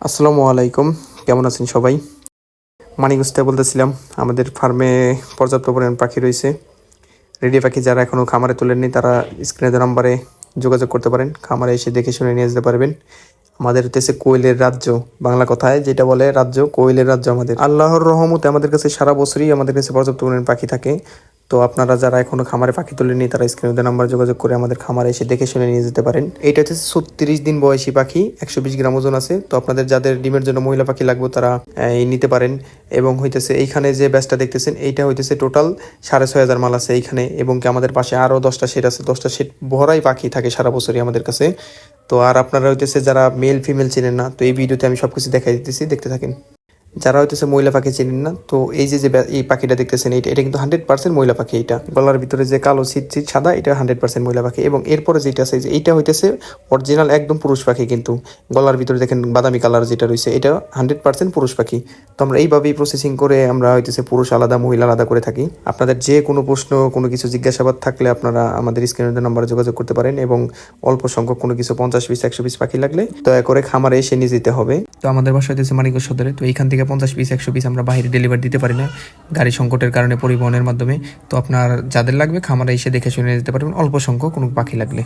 আসসালামু আলাইকুম, কেমন আছেন সবাই? মানিকগঞ্জ থেকে বলতেছিলাম। আমাদের ফার্মে পর্যাপ্ত পরিমাণ পাখি রয়েছে। রেডি পাখি যারা এখনও খামারে তোলেননি তারা স্ক্রিনে দেওয়া নাম্বারে যোগাযোগ করতে পারেন। খামারে এসে দেখে শুনে নিয়ে যেতে পারবেন। আমাদের হতেছে কোয়েলের রাজ্য, বাংলা কথায় যেটা বলে রাজ্য, কোয়েলের রাজ্য আমাদের। আল্লাহর রহমতে আমাদের কাছে সারা বছরই আমাদের কাছে পর্যাপ্ত পরিমাণ পাখি থাকে। তো আপনারা যারা এখনো খামারে পাখি তোলেননি তারা স্ক্রিনে দেওয়া নাম্বার যোগাযোগ করে আমাদের খামারে এসে দেখে শুনে নিয়ে যেতে পারেন। এটা হচ্ছে 36 দিন বয়সী পাখি, 120 গ্রাম ওজন আছে। তো আপনাদের যাদের ডিমের জন্য মহিলা পাখি লাগবে তারা নিতে পারেন। এবং হইতেছে এইখানে যে ব্যাচটা দেখতেছেন এইটা হইতেছে টোটাল 6500 মাল আছে এইখানে। এবং কি আমাদের পাশে আরও 10টা সেট আছে, 10টা সেট ভরাই পাখি থাকে সারা বছরই আমাদের কাছে। তো আর আপনারা হইতেছে যারা মেল ফিমেল চেনেন না, তো এই ভিডিওতে আমি সবকিছু দেখাই দিতেছি, দেখতে থাকেন। যারা হইতেছে মহিলা পাখি চিনেন না, তো এই যে এই পাখিটা দেখতেছেন এটা কিন্তু 100% মহিলা পাখি। এটা গলার ভিতরে যে কালো ছিট সাদা, এটা 100% মহিলা পাখি। এবং এরপরে যেটা আছে যে এইটা হইতেছে অরিজিনাল একদম পুরুষ পাখি, কিন্তু গলার ভিতরে দেখেন বাদামি কালার যেটা রয়েছে এটা 100% পুরুষ পাখি। তো আমরা এইভাবেই প্রসেসিং করে আমরা হইতেছে পুরুষ আলাদা মহিলা আলাদা করে থাকি। আপনাদের যে কোনো প্রশ্ন কোনো কিছু জিজ্ঞাসাবাদ থাকলে আপনারা আমাদের স্ক্রিনের নাম্বারে যোগাযোগ করতে পারেন। এবং অল্প সংখ্যক কোনো কিছু 50 পিস 100 পিস পাখি লাগলে দয়া করে খামারে এসে নিয়ে যেতে হবে। তো আমাদের বাসা হইতেছে মানিকগঞ্জ সদরে। তো এইখান থেকে 50 পিস 100 পিস আমরা বাইরে ডেলিভারি দিতে পারি না, গাড়ি সংকটের কারণে, পরিবহনের মাধ্যমে। তো আপনার যাদের লাগবে খামারে এসে দেখে শুনে যেতে পারবেন অল্প সংখ্যক কোনো পাখি লাগলে।